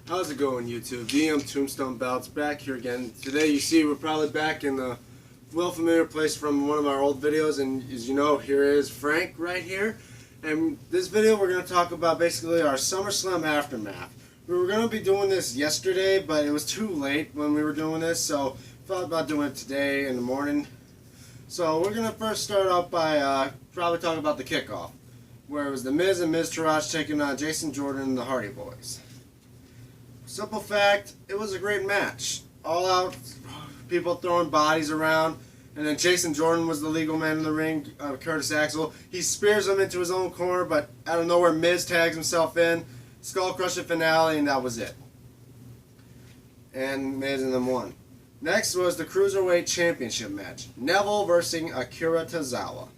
How's it going, YouTube? DM Tombstone Belts back here again. Today, you see, we're probably back in the well-familiar place from one of our old videos, and as you know, here is Frank right here. And this video, we're going to talk about basically our Summerslam aftermath. We were going to be doing this yesterday, but it was too late when we were doing this, so thought about doing it today in the morning. So we're going to first start off by probably talking about the kickoff, where it was The Miz and Miz Taraj taking on Jason Jordan and the Hardy Boys. Simple fact, it was a great match. All out, people throwing bodies around, and then Jason Jordan was the legal man in the ring, Curtis Axel. He spears him into his own corner, but out of nowhere, Miz tags himself in, skull crushing finale, and that was it. And Miz and them won. Next was the Cruiserweight Championship match, Neville versus Akira Tozawa.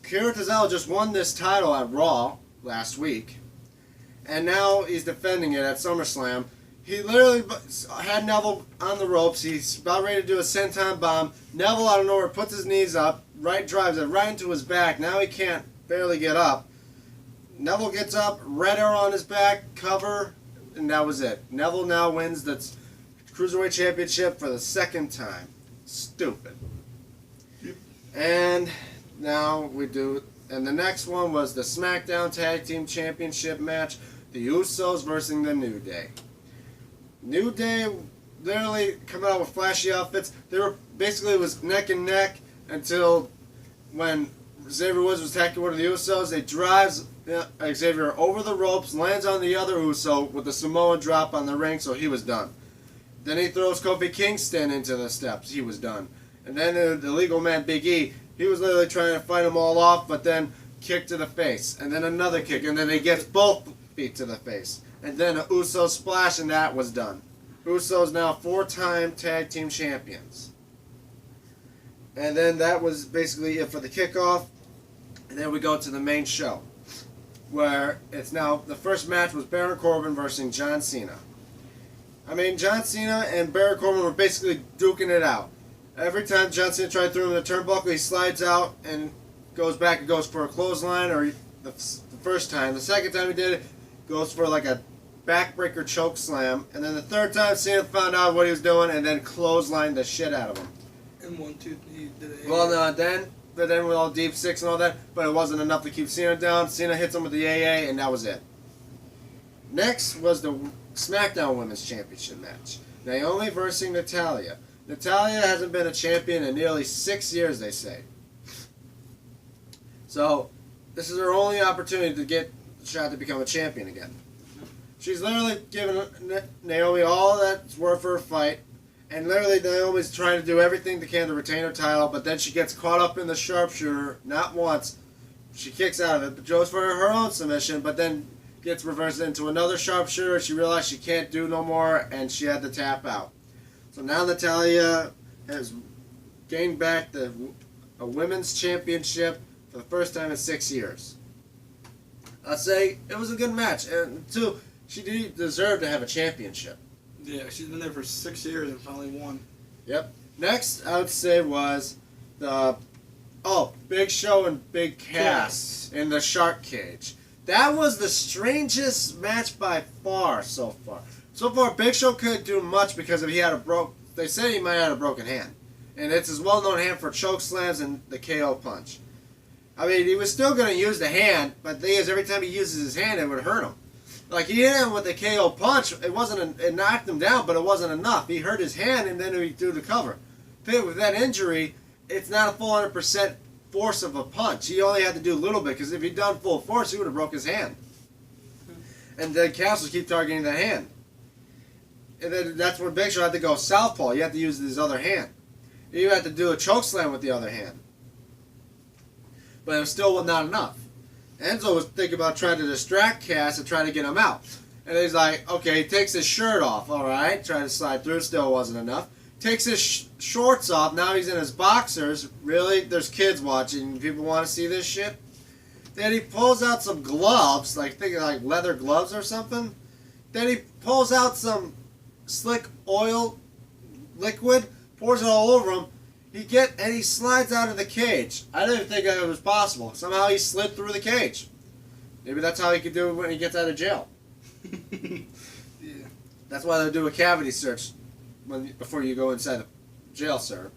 Akira Tozawa just won this title at Raw last week, and now he's defending it at SummerSlam. He literally had Neville on the ropes. He's about ready to do a senton bomb. Neville out of nowhere puts his knees up, drives it right into his back. Now he can't barely get up. Neville gets up, red arrow on his back, cover, and that was it. Neville now wins the Cruiserweight Championship for the second time. Stupid. Yep. And now we do, and the next one was the SmackDown Tag Team Championship match, the Usos versus the New Day. New Day literally coming out with flashy outfits. They were basically, it was neck and neck until when Xavier Woods was attacking one of the Usos. They drives Xavier over the ropes, lands on the other Uso with the Samoan drop on the ring, so he was done. Then he throws Kofi Kingston into the steps. He was done. And then the legal man Big E, he was literally trying to fight them all off, but then kick to the face, and then another kick, and then he gets both feet to the face. And then an Uso splash, and that was done. Usos now 4-time tag team champions. And then that was basically it for the kickoff. And then we go to the main show, where it's now, the first match was Baron Corbin versus John Cena. I mean, John Cena and Baron Corbin were basically duking it out. Every time John Cena tried to throw him in the turnbuckle, he slides out and goes back and goes for a clothesline, or the first time. The second time he did it, goes for like a backbreaker choke slam. And then the third time, Cena found out what he was doing and then clotheslined the shit out of him. And 1, 2, he did it. Well, no, but then with all Deep Six and all that, but it wasn't enough to keep Cena down. Cena hits him with the AA, and that was it. Next was the SmackDown Women's Championship match, Naomi versus Natalya. Natalya hasn't been a champion in nearly 6 years, they say. So, this is her only opportunity to get a shot to become a champion again. She's literally giving Naomi all that's worth for a fight, and literally Naomi's trying to do everything they can to retain her title, but then she gets caught up in the sharpshooter, not once. She kicks out of it, but goes for her own submission, but then gets reversed into another sharpshooter. She realized she can't do no more, and she had to tap out. So now Natalya has gained back a women's championship for the first time in 6 years. I'd say it was a good match, and two, she deserved to have a championship. Yeah, she's been there for 6 years and finally won. Yep. Next, I would say was the Big Show and Big Cass in the Shark Cage. That was the strangest match by far so far. So far, Big Show couldn't do much because he had they said he might have had a broken hand. And it's his well-known hand for choke slams and the KO punch. I mean, he was still going to use the hand, but the thing is, every time he uses his hand, it would hurt him. Like, he hit him with the KO punch. It knocked him down, but it wasn't enough. He hurt his hand, and then he threw the cover. With that injury, it's not a full 100% force of a punch. He only had to do a little bit, because if he'd done full force, he would have broke his hand. And then Cass would keep targeting the hand. And then that's when Big Show had to go southpaw. You had to use his other hand. You had to do a choke slam with the other hand. But it was still not enough. Enzo was thinking about trying to distract Cass and trying to get him out. And he's like, okay, he takes his shirt off, alright, trying to slide through, still wasn't enough. Takes his shorts off, now he's in his boxers. Really? There's kids watching. People want to see this shit? Then he pulls out some gloves, like leather gloves or something. Then he pulls out some slick oil liquid, pours it all over him. And he slides out of the cage. I didn't think that was possible. Somehow he slid through the cage. Maybe that's how he could do it when he gets out of jail. Yeah. That's why they do a cavity search before you go inside the jail, sir.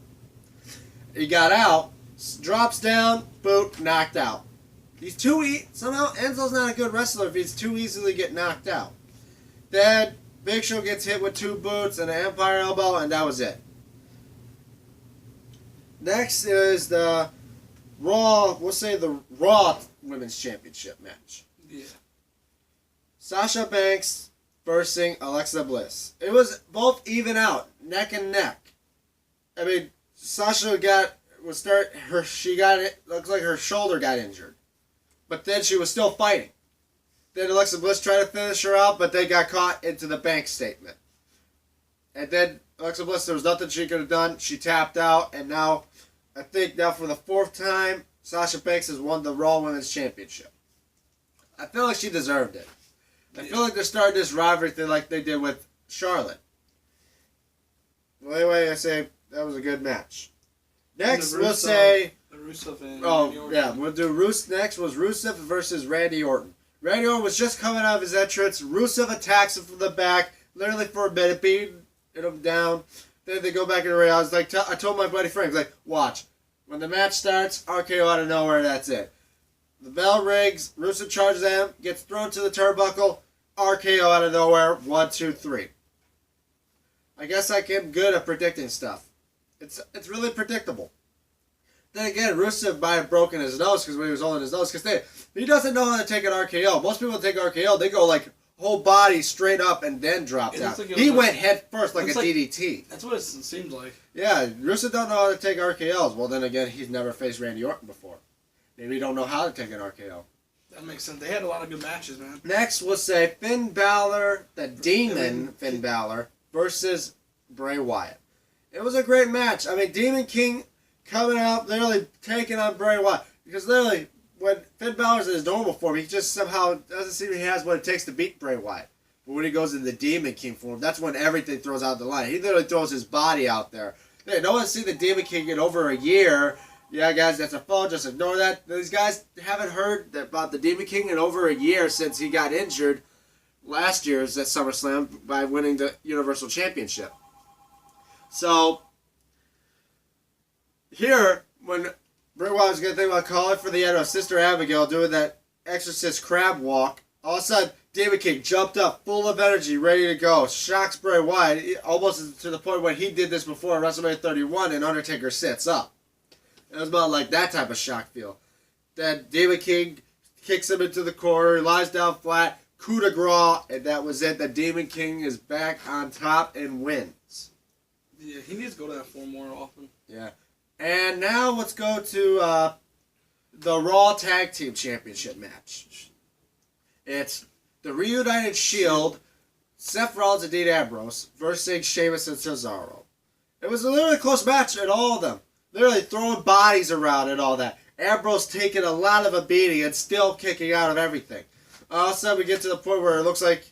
He got out, drops down, boot, knocked out. Somehow Enzo's not a good wrestler if he's too easily get knocked out. Then Big Show gets hit with 2 boots and an Empire Elbow, and that was it. Next is the Raw Women's Championship match. Yeah. Sasha Banks versus Alexa Bliss. It was both even out, neck and neck. I mean, Sasha looks like her shoulder got injured. But then she was still fighting. Then Alexa Bliss tried to finish her out, but they got caught into the bank statement. And then Alexa Bliss, there was nothing she could have done. She tapped out, and now, I think now for the 4th time, Sasha Banks has won the Raw Women's Championship. I feel like she deserved it. I feel like they're starting this rivalry thing like they did with Charlotte. Well, anyway, I say that was a good match. Next, we'll say... Rusev and Randy Orton. Yeah, we'll do next was Rusev versus Randy Orton. Randy Orton was just coming out of his entrance. Rusev attacks him from the back, literally for a minute, beating him down. Then they go back in the ring. I was like, I told my buddy Frank, like, watch. When the match starts, RKO out of nowhere, that's it. The bell rings, Rusev charges him, gets thrown to the turnbuckle, RKO out of nowhere, 1, 2, 3. I guess I am good at predicting stuff. It's really predictable. Then again, Rusev might have broken his nose because when he was holding his nose, because he doesn't know how to take an RKO. Most people take RKO, they go like whole body straight up and then drop down. Like he went head first like a DDT. That's what it seemed like. Yeah, Rusev don't know how to take RKOs. Well, then again, he's never faced Randy Orton before. Maybe he don't know how to take an RKO. That makes sense. They had a lot of good matches, man. Next, we'll say Finn Balor, the Demon Finn Balor, versus Bray Wyatt. It was a great match. I mean, Demon King coming out, literally taking on Bray Wyatt. Because literally, when Finn Balor's in his normal form, he just somehow doesn't seem he has what it takes to beat Bray Wyatt. But when he goes into the Demon King form, that's when everything throws out the line. He literally throws his body out there. Hey, no one's seen the Demon King in over a year. Yeah, guys, that's a phone. Just ignore that. These guys haven't heard about the Demon King in over a year since he got injured last year's at SummerSlam by winning the Universal Championship. So, here, when Bray Wyatt was going to think about calling for the end of Sister Abigail doing that Exorcist crab walk, all of a sudden, Demon King jumped up, full of energy, ready to go, shocks Bray Wyatt, almost to the point where he did this before WrestleMania 31, and Undertaker sits up. It was about like that type of shock feel. Then Demon King kicks him into the corner, he lies down flat, coup de grace, and that was it. The Demon King is back on top and wins. Yeah, he needs to go to that form more often. Yeah. And now let's go to the Raw Tag Team Championship match. It's the Reunited Shield, Seth Rollins and Dean Ambrose versus Sheamus and Cesaro. It was a literally close match at all of them. Literally throwing bodies around and all that. Ambrose taking a lot of a beating and still kicking out of everything. All of a sudden we get to the point where it looks like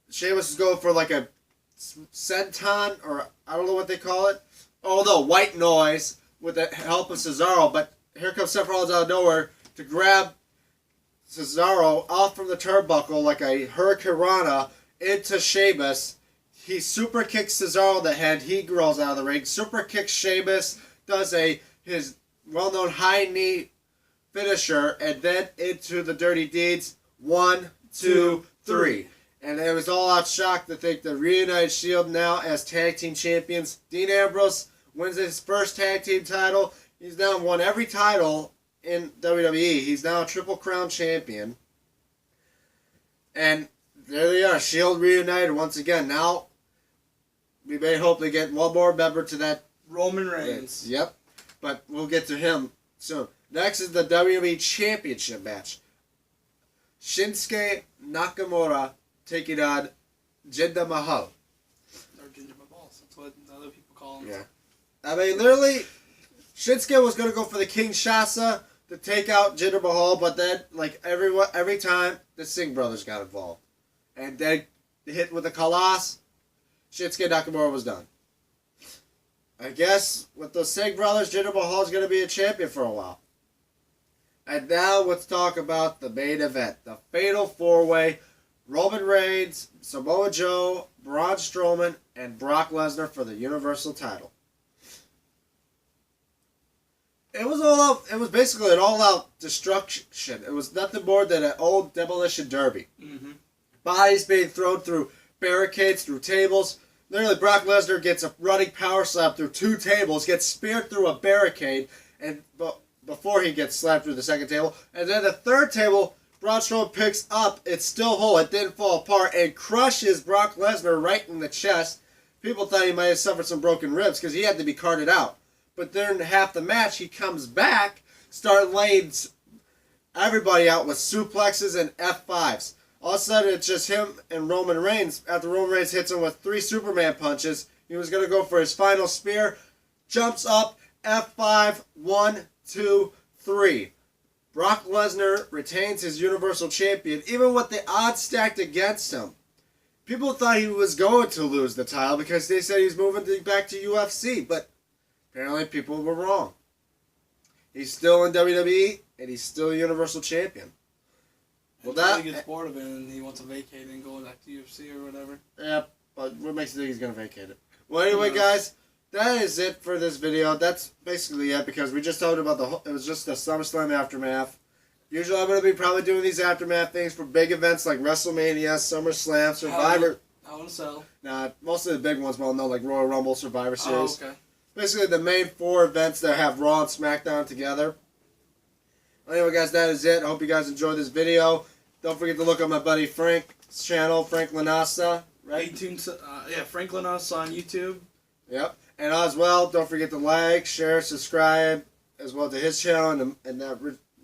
Sheamus is going for like a senton, or I don't know what they call it. Oh no, white noise with the help of Cesaro. But here comes Seth Rollins out of nowhere to grab Cesaro off from the turnbuckle like a hurricanrana into Sheamus. He super kicks Cesaro in the head. He rolls out of the ring. Super kicks Sheamus. Does his well-known high knee finisher. And then into the Dirty Deeds. 1, 2, 3. And it was all out shock to think the Reunited Shield now as tag team champions. Dean Ambrose wins his first tag team title. He's now won every title in WWE. He's now a Triple Crown champion. And there they are. Shield reunited once again. Now, we may hope they get one more member to that. Roman Reigns. Yep. But we'll get to him soon. Next is the WWE Championship match. Shinsuke Nakamura taking on Jinder Mahal. Or Jinder Mahal. That's what other people call him. Yeah. I mean, literally, Shinsuke was going to go for the Kinshasa to take out Jinder Mahal, but then, like, every time, the Singh brothers got involved. And then, hit with the Kalas, Shinsuke Nakamura was done. I guess, with the Singh brothers, Jinder Mahal is going to be a champion for a while. And now, let's talk about the main event. The Fatal 4-Way Roman Reigns, Samoa Joe, Braun Strowman, and Brock Lesnar for the Universal title. It was all out. It was basically an all-out destruction. It was nothing more than an old demolition derby. Mm-hmm. Bodies being thrown through barricades, through tables. Literally, Brock Lesnar gets a running power slam through 2 tables, gets speared through a barricade, and before he gets slammed through the second table, and then the third table, Braun Strowman picks up, it's still whole, it didn't fall apart, and crushes Brock Lesnar right in the chest. People thought he might have suffered some broken ribs because he had to be carted out. But during half the match, he comes back, start laying everybody out with suplexes and F5s. All of a sudden, it's just him and Roman Reigns. After Roman Reigns hits him with 3 Superman punches, he was going to go for his final spear. Jumps up, F5, 1, 2, 3. Brock Lesnar retains his Universal Champion, even with the odds stacked against him. People thought he was going to lose the title because they said he's moving back to UFC, but apparently people were wrong. He's still in WWE, and he's still Universal Champion. Well, that he gets bored of it and he wants to vacate and go back to UFC or whatever. Yeah, but what makes you think he's going to vacate it? Well, anyway, guys, that is it for this video. That's basically it because we just talked about it was just the SummerSlam Aftermath. Usually I'm going to be probably doing these Aftermath things for big events like WrestleMania, SummerSlam, Survivor. Hell in a Cell. Nah, most of the big ones well known like Royal Rumble, Survivor Series. Oh, okay. Basically the main 4 events that have Raw and SmackDown together. Anyway, guys, that is it. I hope you guys enjoyed this video. Don't forget to look at my buddy Frank's channel, Frank Lanasa, right? Frank Lanasa on YouTube. Yep. And as well, don't forget to like, share, subscribe, as well to his channel and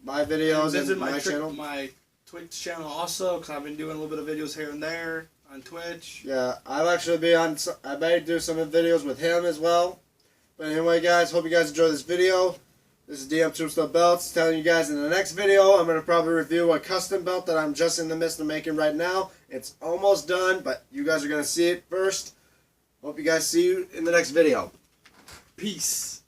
my videos and my channel. My Twitch channel also, because I've been doing a little bit of videos here and there on Twitch. Yeah, I'll actually be on, I may do some videos with him as well. But anyway, guys, hope you guys enjoyed this video. This is DM Tombstone Belts telling you guys in the next video I'm going to probably review a custom belt that I'm just in the midst of making right now. It's almost done, but you guys are going to see it first. Hope you guys see you in the next video. Peace.